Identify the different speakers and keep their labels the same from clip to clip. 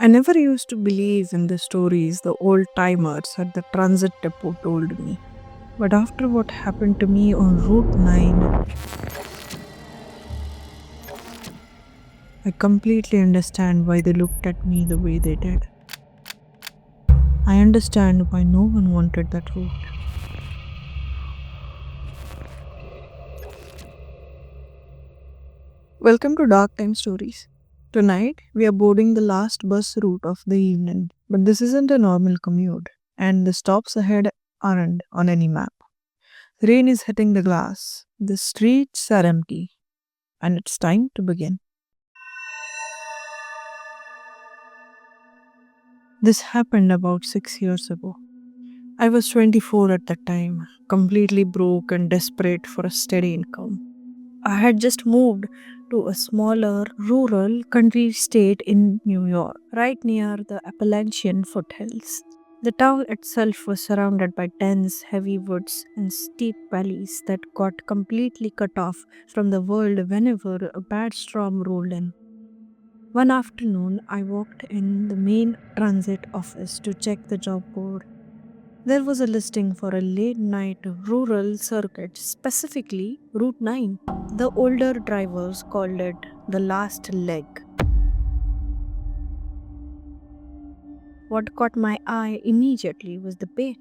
Speaker 1: I never used to believe in the stories the old timers at the transit depot told me. But after what happened to me on Route 9, I completely understand why they looked at me the way they did. I understand why no one wanted that route. Welcome to Dark Time Stories. Tonight, we are boarding the last bus route of the evening, but this isn't a normal commute, and the stops ahead aren't on any map. Rain is hitting the glass, the streets are empty, and it's time to begin. This happened about 6 years ago. I was 24 at the time, completely broke and desperate for a steady income. I had just moved to a smaller rural country state in New York, right near the Appalachian foothills. The town itself was surrounded by dense, heavy woods and steep valleys that got completely cut off from the world whenever a bad storm rolled in. One afternoon, I walked in the main transit office to check the job board. There was a listing for a late night rural circuit, specifically Route 9. The older drivers called it the last leg. What caught my eye immediately was the pay.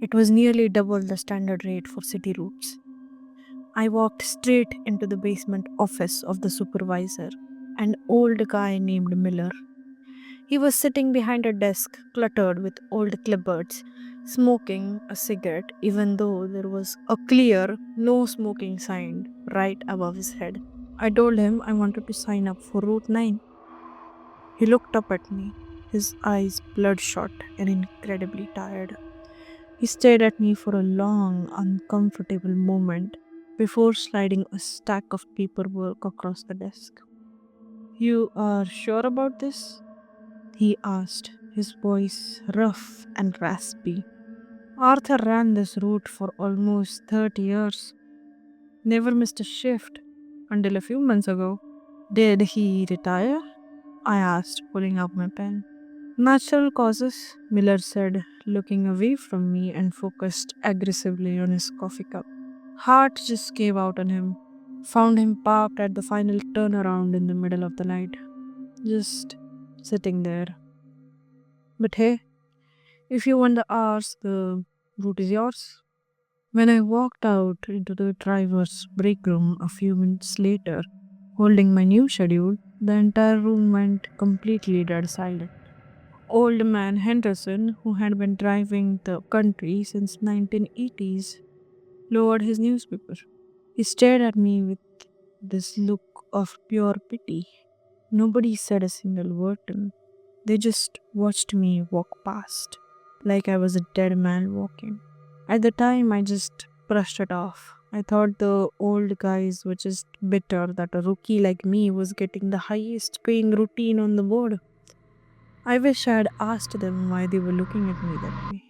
Speaker 1: It was nearly double the standard rate for city routes. I walked straight into the basement office of the supervisor, an old guy named Miller. He was sitting behind a desk cluttered with old clipboards, smoking a cigarette, even though there was a clear no smoking sign right above his head. I told him I wanted to sign up for Route 9. He looked up at me, his eyes bloodshot and incredibly tired. He stared at me for a long, uncomfortable moment before sliding a stack of paperwork across the desk. You are sure about this? He asked, his voice rough and raspy. Arthur ran this route for almost 30 years. Never missed a shift until a few months ago. Did he retire? I asked, pulling out my pen. Natural causes, Miller said, looking away from me and focused aggressively on his coffee cup. Heart just gave out on him. Found him parked at the final turnaround in the middle of the night, just sitting there. But hey, if you want the hours, the route is yours. When I walked out into the driver's break room a few minutes later, holding my new schedule, the entire room went completely dead silent. Old man Henderson, who had been driving the country since 1980s, lowered his newspaper. He stared at me with this look of pure pity. Nobody said a single word to me. They just watched me walk past, like I was a dead man walking. At the time, I just brushed it off. I thought the old guys were just bitter that a rookie like me was getting the highest paying routine on the board. I wish I had asked them why they were looking at me that way.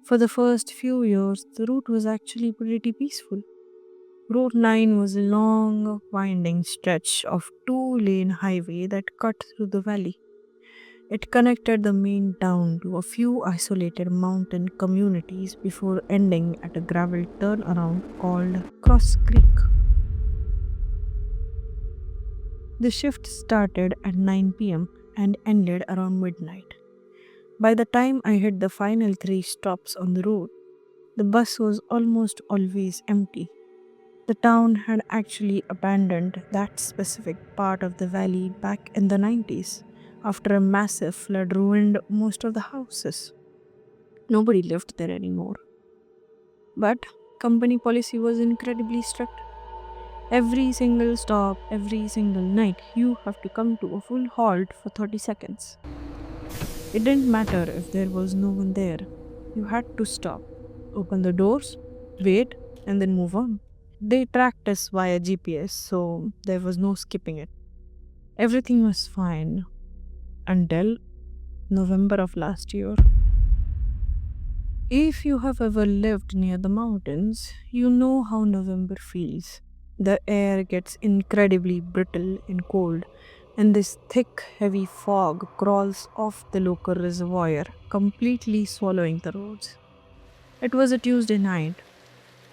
Speaker 1: For the first few years, the route was actually pretty peaceful. Route 9 was a long, winding stretch of two-lane highway that cut through the valley. It connected the main town to a few isolated mountain communities before ending at a gravel turnaround called Cross Creek. The shift started at 9 p.m. and ended around midnight. By the time I hit the final three stops on the route, the bus was almost always empty. The town had actually abandoned that specific part of the valley back in the 90s after a massive flood ruined most of the houses. Nobody lived there anymore. But company policy was incredibly strict. Every single stop, every single night, you have to come to a full halt for 30 seconds. It didn't matter if there was no one there. You had to stop, open the doors, wait, and then move on. They tracked us via GPS, so there was no skipping it. Everything was fine until November of last year. If you have ever lived near the mountains, you know how November feels. The air gets incredibly brittle and cold, and this thick, heavy fog crawls off the local reservoir, completely swallowing the roads. It was a Tuesday night,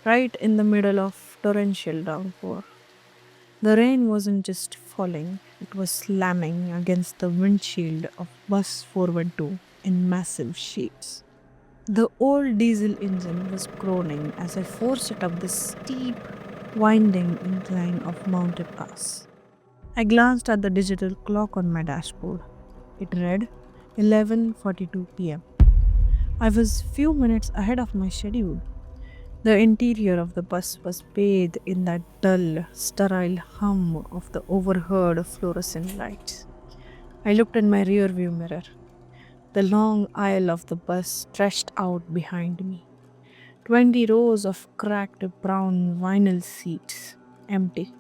Speaker 1: right in the middle of torrential downpour. The rain wasn't just falling, it was slamming against the windshield of bus 412 in massive sheets. The old diesel engine was groaning as I forced it up the steep, winding incline of Mountain Pass. I glanced at the digital clock on my dashboard. It read 11:42 p.m. I was few minutes ahead of my schedule. The interior of the bus was bathed in that dull, sterile hum of the overhead fluorescent lights. I looked in my rearview mirror. The long aisle of the bus stretched out behind me. 20 rows of cracked brown vinyl seats, empty.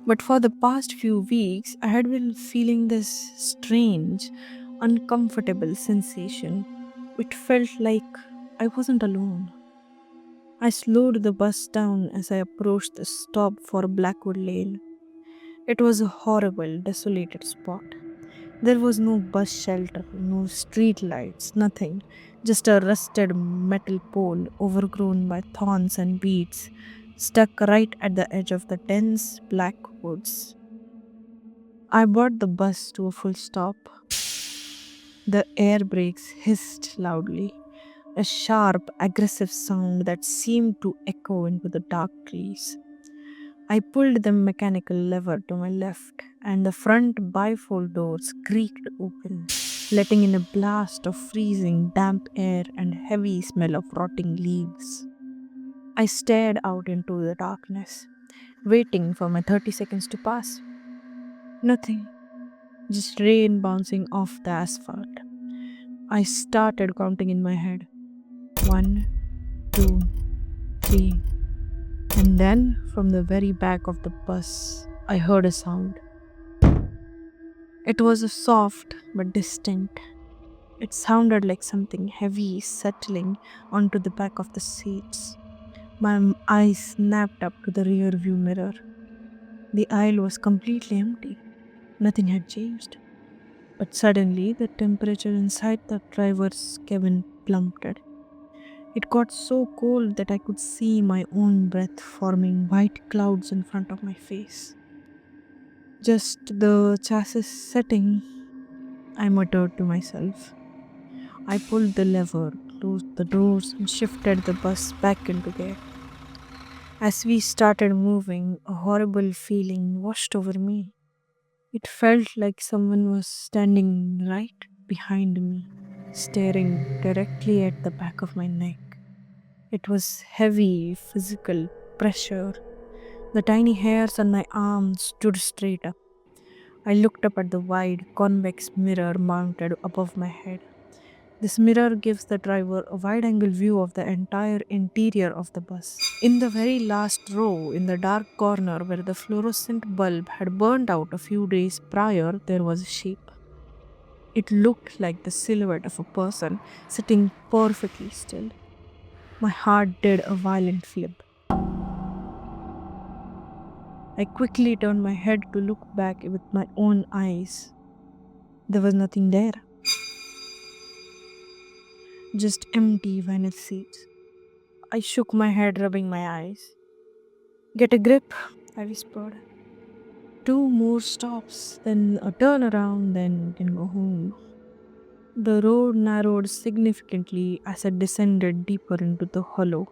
Speaker 1: But for the past few weeks, I had been feeling this strange, uncomfortable sensation. It felt like I wasn't alone. I slowed the bus down as I approached the stop for Blackwood Lane. It was a horrible, desolated spot. There was no bus shelter, no street lights, nothing. Just a rusted metal pole overgrown by thorns and weeds, stuck right at the edge of the dense black woods. I brought the bus to a full stop. The air brakes hissed loudly, a sharp, aggressive sound that seemed to echo into the dark trees. I pulled the mechanical lever to my left, and the front bifold doors creaked open, letting in a blast of freezing, damp air and heavy smell of rotting leaves. I stared out into the darkness, waiting for my 30 seconds to pass. Nothing, just rain bouncing off the asphalt. I started counting in my head. 1, 2, 3. And then, from the very back of the bus, I heard a sound. It was a soft but distinct. It sounded like something heavy settling onto the back of the seats. My eyes snapped up to the rear view mirror. The aisle was completely empty. Nothing had changed. But suddenly, the temperature inside the driver's cabin plummeted. It got so cold that I could see my own breath forming white clouds in front of my face. Just the chassis setting, I muttered to myself. I pulled the lever, closed the doors, and shifted the bus back into gear. As we started moving, a horrible feeling washed over me. It felt like someone was standing right behind me, staring directly at the back of my neck. It was heavy, physical pressure. The tiny hairs on my arms stood straight up. I looked up at the wide, convex mirror mounted above my head. This mirror gives the driver a wide angle view of the entire interior of the bus. In the very last row, in the dark corner where the fluorescent bulb had burned out a few days prior, there was a shape. It looked like the silhouette of a person sitting perfectly still. My heart did a violent flip. I quickly turned my head to look back with my own eyes. There was nothing there, just empty vinyl seats. I shook my head, rubbing my eyes. Get a grip, I whispered. 2 more stops, then a turnaround, then we can go home. The road narrowed significantly as I descended deeper into the hollow.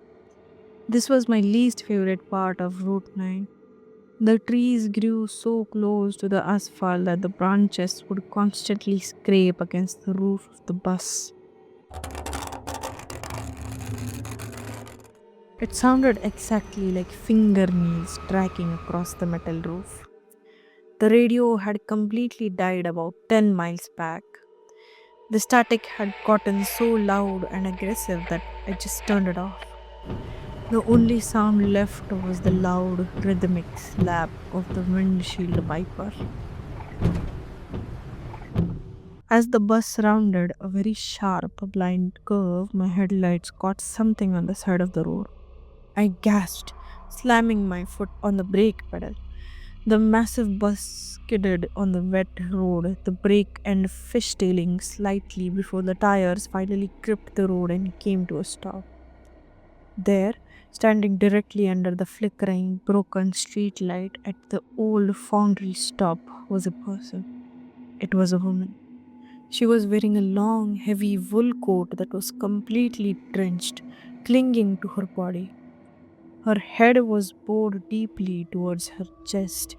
Speaker 1: This was my least favorite part of Route 9. The trees grew so close to the asphalt that the branches would constantly scrape against the roof of the bus. It sounded exactly like fingernails dragging across the metal roof. The radio had completely died about 10 miles back. The static had gotten so loud and aggressive that I just turned it off. The only sound left was the loud, rhythmic slap of the windshield wiper. As the bus rounded a very sharp, blind curve, my headlights caught something on the side of the road. I gasped, slamming my foot on the brake pedal. The massive bus skidded on the wet road, the brake end fishtailing slightly before the tires finally gripped the road and came to a stop. There, standing directly under the flickering, broken street light at the old foundry stop, was a person. It was a woman. She was wearing a long, heavy wool coat that was completely drenched, clinging to her body. Her head was bowed deeply towards her chest,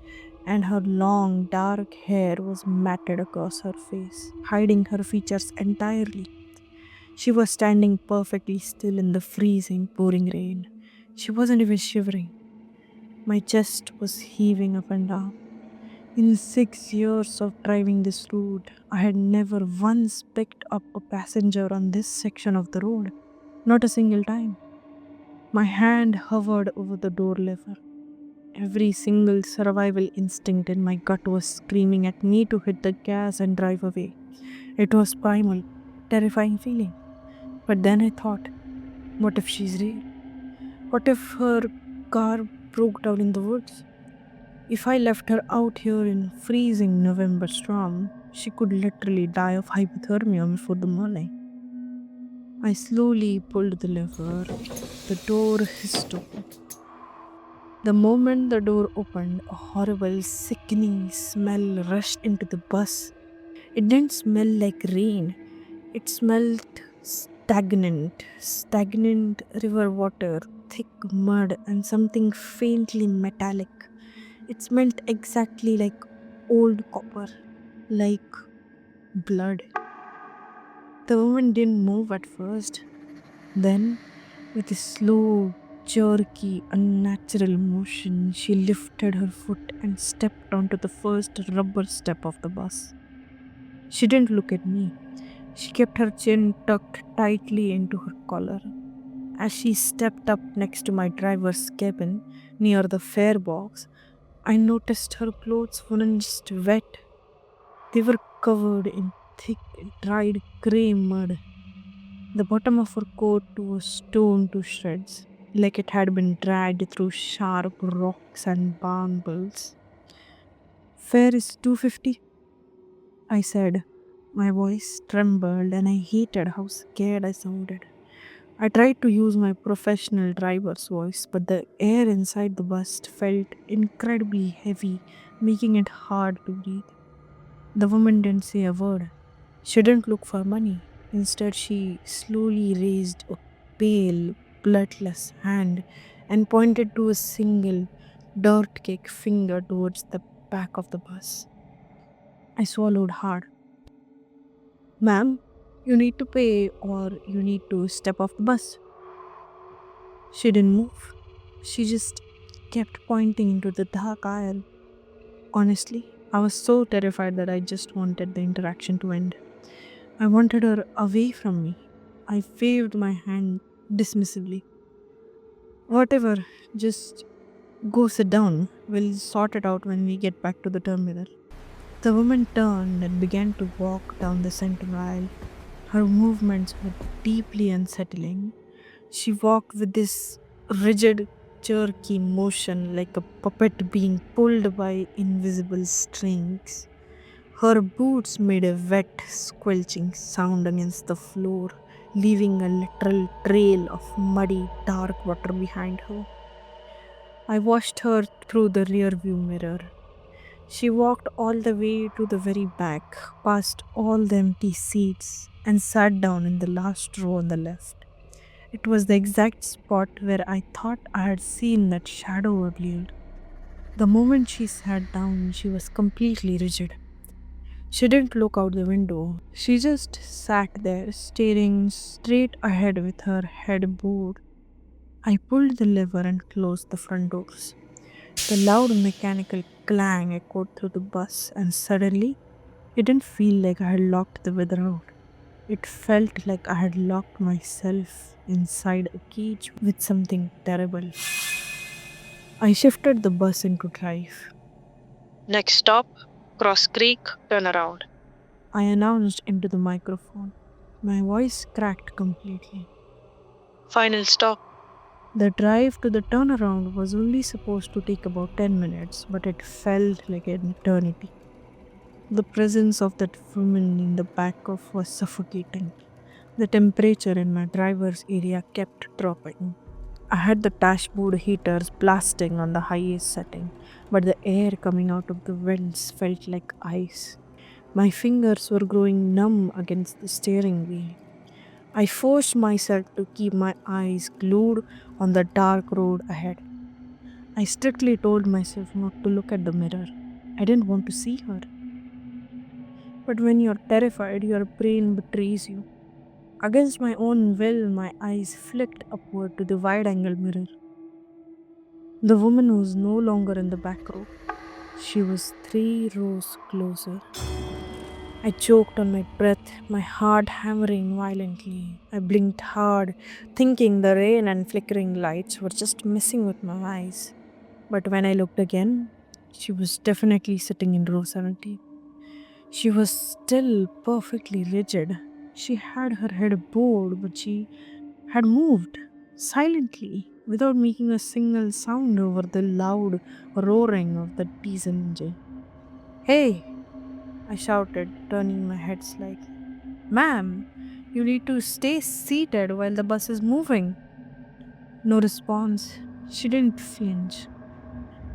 Speaker 1: and her long, dark hair was matted across her face, hiding her features entirely. She was standing perfectly still in the freezing, pouring rain. She wasn't even shivering. My chest was heaving up and down. In 6 years of driving this route, I had never once picked up a passenger on this section of the road. Not a single time. My hand hovered over the door lever. Every single survival instinct in my gut was screaming at me to hit the gas and drive away. It was primal, terrifying feeling. But then I thought, what if she's real? What if her car broke down in the woods? If I left her out here in freezing November storm, she could literally die of hypothermia before the morning. I slowly pulled the lever. The door hissed open. The moment the door opened, a horrible, sickening smell rushed into the bus. It didn't smell like rain. It smelled stagnant river water, thick mud, and something faintly metallic. It smelled exactly like old copper, like blood. The woman didn't move at first. Then, with a slow, jerky, unnatural motion, she lifted her foot and stepped onto the first rubber step of the bus. She didn't look at me. She kept her chin tucked tightly into her collar. As she stepped up next to my driver's cabin near the fare box, I noticed her clothes weren't just wet, they were covered in thick, dried gray mud. The bottom of her coat was torn to shreds, like it had been dragged through sharp rocks and brambles. Fare is 250, I said. My voice trembled and I hated how scared I sounded. I tried to use my professional driver's voice, but the air inside the bus felt incredibly heavy, making it hard to breathe. The woman didn't say a word. She didn't look for money. Instead, she slowly raised a pale, bloodless hand and pointed to a single, dirt cake finger towards the back of the bus. I swallowed hard. Ma'am, you need to pay or you need to step off the bus. She didn't move. She just kept pointing into the dark aisle. Honestly, I was so terrified that I just wanted the interaction to end. I wanted her away from me. I waved my hand dismissively. Whatever, just go sit down. We'll sort it out when we get back to the terminal. The woman turned and began to walk down the center aisle. Her movements were deeply unsettling. She walked with this rigid, jerky motion like a puppet being pulled by invisible strings. Her boots made a wet, squelching sound against the floor, leaving a literal trail of muddy, dark water behind her. I watched her through the rearview mirror. She walked all the way to the very back, past all the empty seats, and sat down in the last row on the left. It was the exact spot where I thought I had seen that shadow earlier. The moment she sat down, she was completely rigid. She didn't look out the window. She just sat there, staring straight ahead with her head bowed. I pulled the lever and closed the front doors. The loud mechanical clang echoed through the bus, and suddenly, it didn't feel like I had locked the weather out. It felt like I had locked myself inside a cage with something terrible. I shifted the bus into drive. Next stop, Cross Creek, turn around, I announced into the microphone. My voice cracked completely. Final stop. The drive to the turnaround was only supposed to take about 10 minutes, but it felt like an eternity. The presence of that woman in the back of was suffocating. The temperature in my driver's area kept dropping. I had the dashboard heaters blasting on the highest setting, but the air coming out of the vents felt like ice. My fingers were growing numb against the steering wheel. I forced myself to keep my eyes glued on the dark road ahead. I strictly told myself not to look at the mirror. I didn't want to see her. But when you're terrified, your brain betrays you. Against my own will, my eyes flicked upward to the wide angle mirror. The woman was no longer in the back row. She was 3 rows closer. I choked on my breath, my heart hammering violently. I blinked hard, thinking the rain and flickering lights were just messing with my eyes. But when I looked again, she was definitely sitting in row 70. She was still perfectly rigid. She had her head bowed, but she had moved silently without making a single sound over the loud roaring of the diesel engine. Hey, I shouted, turning my head slightly. Ma'am, you need to stay seated while the bus is moving. No response. She didn't flinch.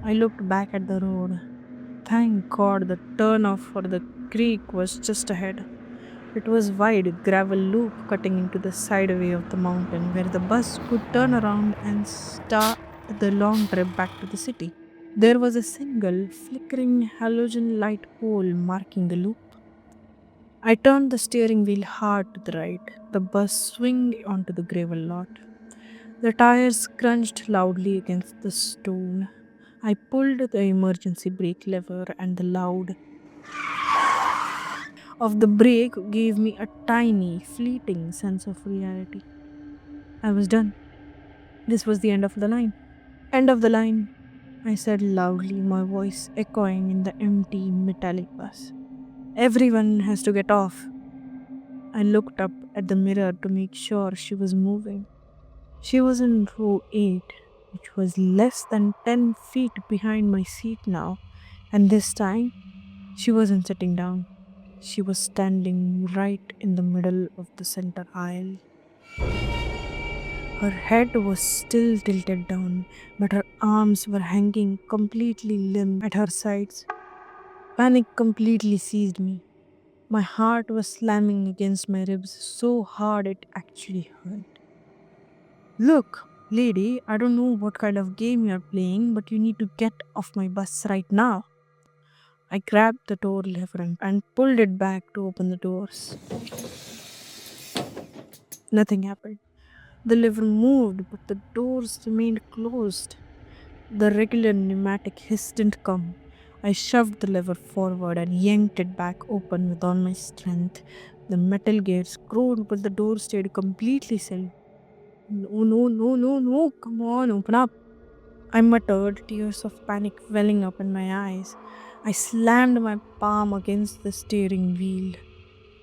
Speaker 1: I looked back at the road. Thank God the turnoff for the creek was just ahead. It was wide gravel loop cutting into the sideway of the mountain where the bus could turn around and start the long trip back to the city. There was a single flickering halogen light pole marking the loop. I turned the steering wheel hard to the right. The bus swung onto the gravel lot. The tires crunched loudly against the stone. I pulled the emergency brake lever, and the loud of the brake gave me a tiny, fleeting sense of reality. I was done. This was the end of the line. End of the line, I said loudly, my voice echoing in the empty metallic bus. Everyone has to get off. I looked up at the mirror to make sure she was moving. She was in row 8, which was less than 10 feet behind my seat now, and this time she wasn't sitting down. She was standing right in the middle of the center aisle. Her head was still tilted down, but her arms were hanging completely limp at her sides. Panic completely seized me. My heart was slamming against my ribs so hard it actually hurt. Look, lady, I don't know what kind of game you're playing, but you need to get off my bus right now. I grabbed the door lever and pulled it back to open the doors. Nothing happened. The lever moved, but the doors remained closed. The regular pneumatic hiss didn't come. I shoved the lever forward and yanked it back open with all my strength. The metal gates groaned, but the door stayed completely sealed. No, no, no, no, no, come on, open up. I muttered, tears of panic welling up in my eyes. I slammed my palm against the steering wheel.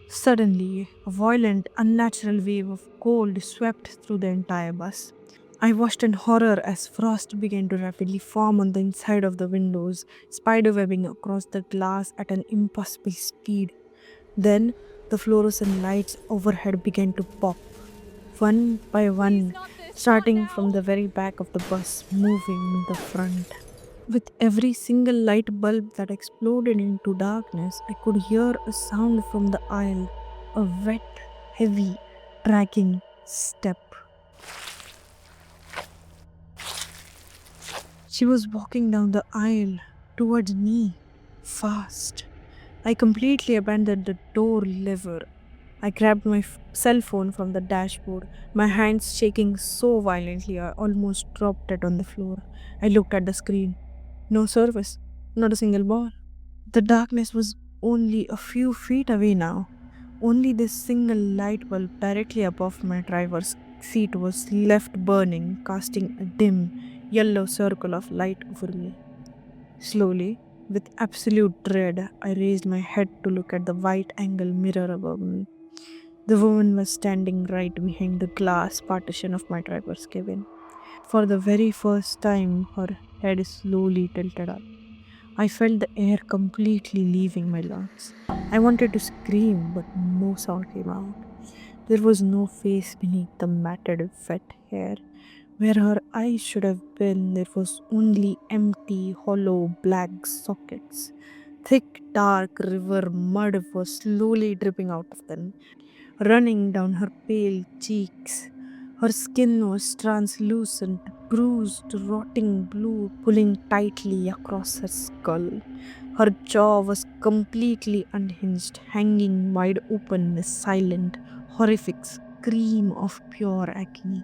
Speaker 1: Suddenly, a violent, unnatural wave of cold swept through the entire bus. I watched in horror as frost began to rapidly form on the inside of the windows, spiderwebbing across the glass at an impossible speed. Then, the fluorescent lights overhead began to pop, one by
Speaker 2: Please,
Speaker 1: one,
Speaker 2: not this, not
Speaker 1: starting from
Speaker 2: now.
Speaker 1: the very back of the bus, moving in the front. With every single light bulb that exploded into darkness, I could hear a sound from the aisle, a wet, heavy, dragging step. She was walking down the aisle towards me, fast. I completely abandoned the door lever. I grabbed my cell phone from the dashboard, my hands shaking so violently I almost dropped it on the floor. I looked at the screen. No service, not a single bar. The darkness was only a few feet away now. Only this single light bulb directly above my driver's seat was left burning, casting a dim, yellow circle of light over me. Slowly, with absolute dread, I raised my head to look at the white angle mirror above me. The woman was standing right behind the glass partition of my driver's cabin. For the very first time, her head slowly tilted up. I felt the air completely leaving my lungs. I wanted to scream, but no sound came out. There was no face beneath the matted, wet hair. Where her eyes should have been, there was only empty, hollow, black sockets. Thick, dark river mud was slowly dripping out of them, running down her pale cheeks. Her skin was translucent, bruised, rotting blue, pulling tightly across her skull. Her jaw was completely unhinged, hanging wide open in a silent, horrific scream of pure agony.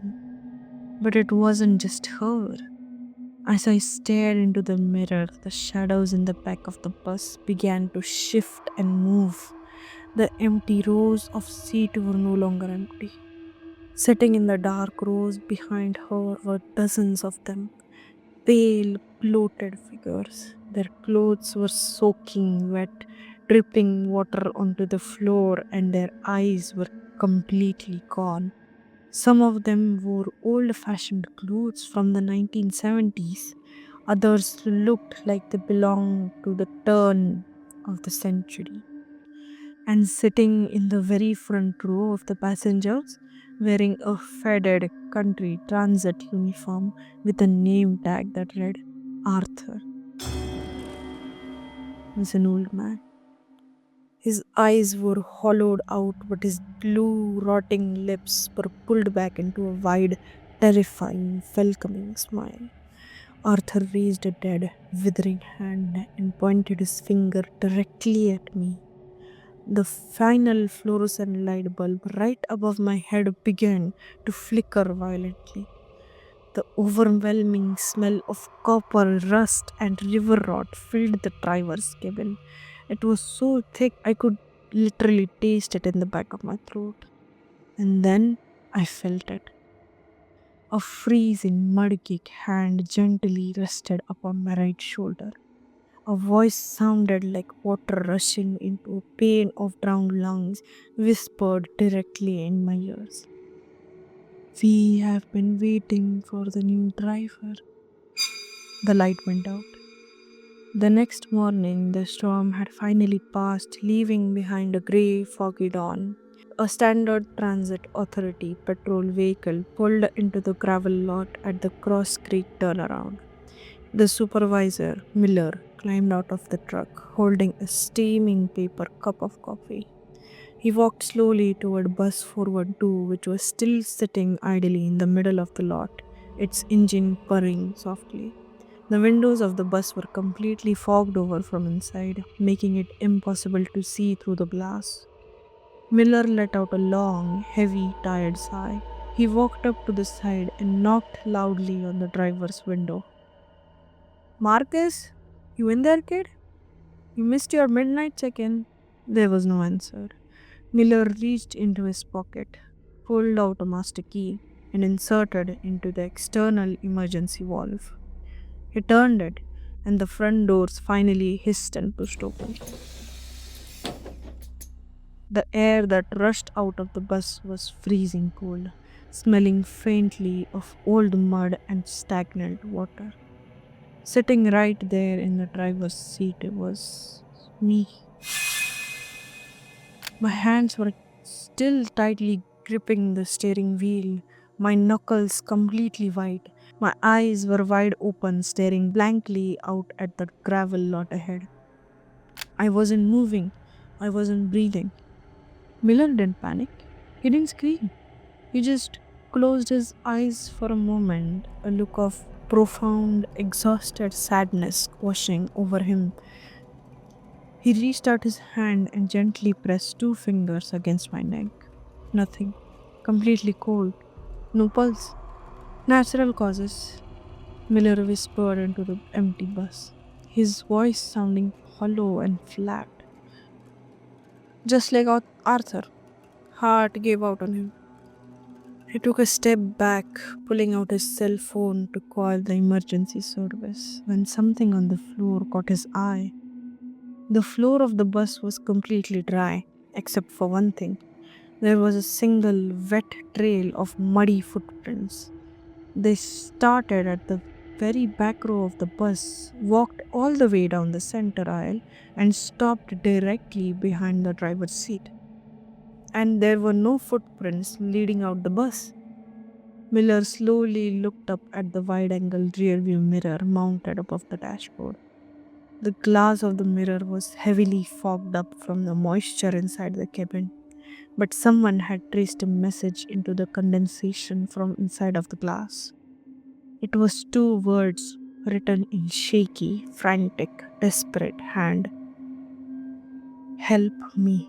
Speaker 1: But it wasn't just her. As I stared into the mirror, the shadows in the back of the bus began to shift and move. The empty rows of seats were no longer empty. Sitting in the dark rows behind her were dozens of them, pale, bloated figures. Their clothes were soaking wet, dripping water onto the floor, and their eyes were completely gone. Some of them wore old fashioned clothes from the 1970s. Others looked like they belonged to the turn of the century. And sitting in the very front row of the passengers, wearing a faded country transit uniform with a name tag that read Arthur, was an old man. His eyes were hollowed out, but his blue, rotting lips were pulled back into a wide, terrifying, welcoming smile. Arthur raised a dead, withering hand and pointed his finger directly at me. The final fluorescent light bulb right above my head began to flicker violently. The overwhelming smell of copper, rust, and river rot filled the driver's cabin. It was so thick I could literally taste it in the back of my throat. And then I felt it. A freezing, mud-caked hand gently rested upon my right shoulder. A voice sounded like water rushing into a pane of drowned lungs, whispered directly in my ears. We have been waiting for the new driver. The light went out. The next morning, the storm had finally passed, leaving behind a grey, foggy dawn. A standard transit authority patrol vehicle pulled into the gravel lot at the Cross Creek turnaround. The supervisor, Miller, climbed out of the truck, holding a steaming paper cup of coffee. He walked slowly toward bus 412, which was still sitting idly in the middle of the lot, its engine purring softly. The windows of the bus were completely fogged over from inside, making it impossible to see through the glass. Miller let out a long, heavy, tired sigh. He walked up to the side and knocked loudly on the driver's window. Marcus, you in there, kid? You missed your midnight check in. There was no answer. Miller reached into his pocket, pulled out a master key, and inserted into the external emergency valve. He turned it, and the front doors finally hissed and pushed open. The air that rushed out of the bus was freezing cold, smelling faintly of old mud and stagnant water. Sitting right there in the driver's seat was me. My hands were still tightly gripping the steering wheel, my knuckles completely white. My eyes were wide open, staring blankly out at the gravel lot ahead. I wasn't moving. I wasn't breathing. Miller didn't panic. He didn't scream. He just closed his eyes for a moment, a look of profound, exhausted sadness washing over him. He reached out his hand and gently pressed two fingers against my neck. Nothing. Completely cold. No pulse. Natural causes. Miller whispered into the empty bus, his voice sounding hollow and flat. Just like Arthur. Heart gave out on him. He took a step back, pulling out his cell phone to call the emergency service when something on the floor caught his eye. The floor of the bus was completely dry, except for one thing. There was a single wet trail of muddy footprints. They started at the very back row of the bus, walked all the way down the center aisle, and stopped directly behind the driver's seat. And there were no footprints leading out the bus. Miller slowly looked up at the wide angle rearview mirror mounted above the dashboard. The glass of the mirror was heavily fogged up from the moisture inside the cabin, but someone had traced a message into the condensation from inside of the glass. It was two words written in shaky, frantic, desperate hand: "Help me."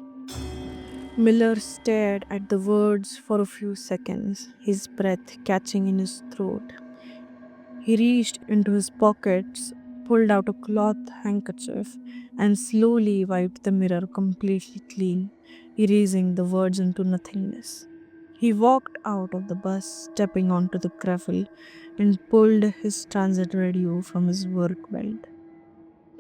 Speaker 1: Miller stared at the words for a few seconds, his breath catching in his throat. He reached into his pockets, pulled out a cloth handkerchief, and slowly wiped the mirror completely clean, erasing the words into nothingness. He walked out of the bus, stepping onto the gravel, and pulled his transit radio from his work belt.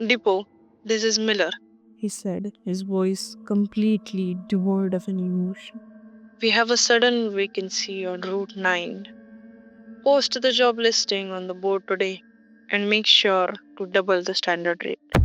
Speaker 2: Depot, this is Miller.
Speaker 1: He said, his voice completely devoid of any emotion.
Speaker 2: We have a sudden vacancy on Route 9. Post the job listing on the board today and make sure to double the standard rate.